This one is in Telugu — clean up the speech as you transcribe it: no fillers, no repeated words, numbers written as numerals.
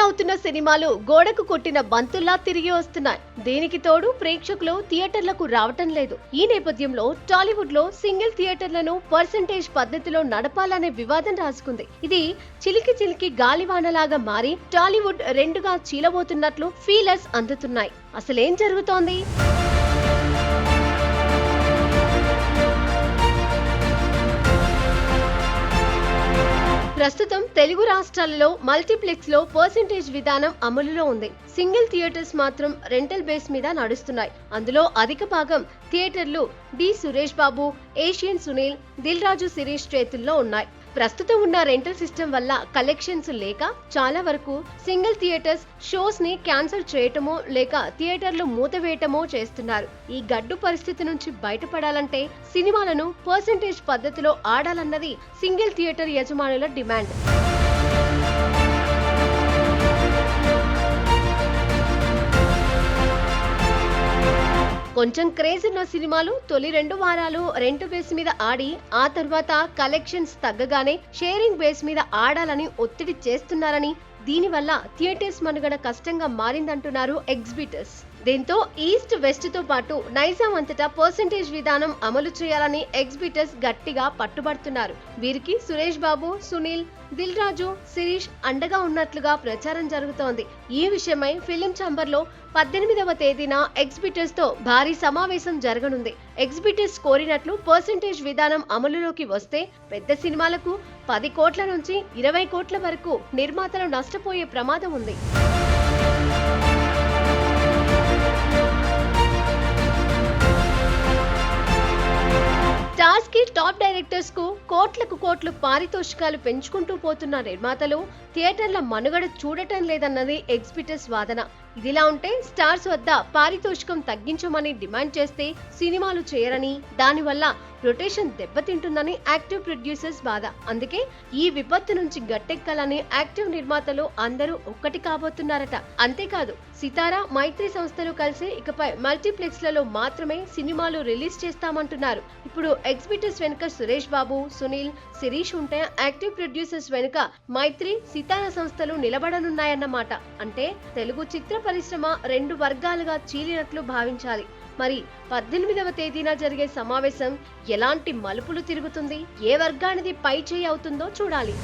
అవుతున్న సినిమాలు గోడకు కొట్టిన బంతుల్లా తిరిగి వస్తున్నాయి. దీనికి తోడు ప్రేక్షకులు థియేటర్లకు రావటం లేదు. ఈ నేపథ్యంలో టాలీవుడ్ లో సింగిల్ థియేటర్లను పర్సెంటేజ్ పద్ధతిలో నడపాలనే వివాదం రాసుకుంది. ఇది చిలికి చిలికి గాలివానలాగా మారి టాలీవుడ్ రెండుగా చీలబోతున్నట్లు ఫీలర్స్ అందుతున్నాయి. అసలేం జరుగుతోంది? ప్రస్తుతం తెలుగు రాష్ట్రాలలో మల్టీప్లెక్స్ లో పర్సెంటేజ్ విధానం అమలులో ఉంది. సింగిల్ థియేటర్స్ మాత్రం రెంటల్ బేస్ మీద నడుస్తున్నాయి. అందులో అధిక భాగం థియేటర్లు డి సురేష్ బాబు, ఏషియన్ సునీల్, దిల్ రాజు శిరీష్ చేతుల్లో ఉన్నాయి. ప్రస్తుతం ఉన్న రెంటల్ సిస్టమ్ వల్ల కలెక్షన్స్ లేక చాలా వరకు సింగిల్ థియేటర్స్ షోస్ ని క్యాన్సిల్ చేయటమో లేక థియేటర్లు మూతవేయటమో చేస్తున్నారు. ఈ గడ్డు పరిస్థితి నుంచి బయటపడాలంటే సినిమాలను పర్సెంటేజ్ పద్ధతిలో ఆడాలన్నది సింగిల్ థియేటర్ యజమానుల డిమాండ్. కొంచెం క్రేజ్ ఉన్న సినిమాలు తొలి 2 వారాలు రెంట్ బేస్ మీద ఆడి ఆ తర్వాత కలెక్షన్స్ తగ్గగానే షేరింగ్ బేస్ మీద ఆడాలని ఒత్తిడి చేస్తున్నారని, దీనివల్ల థియేటర్స్ మనుగడ కష్టంగా మారిందంటున్నారు ఎగ్జిబిటర్స్. దీంతో ఈస్ట్ వెస్ట్ తో పాటు నైజాం అంతటా పర్సెంటేజ్ విధానం అమలు చేయాలని ఎగ్జిబిటర్స్ గట్టిగా పట్టుబడుతున్నారు. వీరికి సురేష్ బాబు, సునీల్, దిల్ రాజు, శిరీష్ అండగా ఉన్నట్లుగా ప్రచారం జరుగుతోంది. ఈ విషయమై ఫిలిం ఛాంబర్ లో 18వ తేదీన ఎగ్జిబిటర్స్ తో భారీ సమావేశం జరగనుంది. ఎగ్జిబిటర్స్ కోరినట్లు పర్సెంటేజ్ విధానం అమలులోకి వస్తే పెద్ద సినిమాలకు 10 కోట్ల నుంచి 20 కోట్ల వరకు నిర్మాతలు నష్టపోయే ప్రమాదం ఉంది. స్టార్స్ కి, టాప్ డైరెక్టర్స్ కు కోట్లకు కోట్లు పారితోషికాలు పెంచుకుంటూ పోతున్న నిర్మాతలు థియేటర్ల మనుగడ చూడటం లేదన్నది ఎగ్జిబిటర్స్ వాదన. ఇదిలా ఉంటే స్టార్స్ వద్ద పారితోషికం తగ్గించమని డిమాండ్ చేస్తే సినిమాలు చేయరని, దానివల్ల రొటేషన్ దెబ్బతింటుందని యాక్టివ్ ప్రొడ్యూసర్స్ బాధ. అందుకే ఈ విపత్తు నుంచి గట్టెక్కాలని యాక్టివ్ నిర్మాతలు అందరూ ఒక్కటి కాబోతున్నారట. అంతేకాదు సితారా, మైత్రి సంస్థలు కలిసి ఇకపై మల్టీప్లెక్స్ లలో మాత్రమే సినిమాలు రిలీజ్ చేస్తామంటున్నారు. ఇప్పుడు ఎగ్జిబిటర్స్ వెనుక సురేష్ బాబు, సునీల్, శిరీష్ ఉంటే యాక్టివ్ ప్రొడ్యూసర్స్ వెనుక మైత్రి, సితారా సంస్థలు నిలబడనున్నాయన్నమాట. అంటే తెలుగు చిత్ర పరిశ్రమ 2 వర్గాలుగా చీలినట్లు భావించాలి. మరి 18వ తేదీన జరిగే సమావేశం ఎలాంటి మలుపులు తిరుగుతుంది, ఏ వర్గానిది పై చేయి అవుతుందో చూడాలి.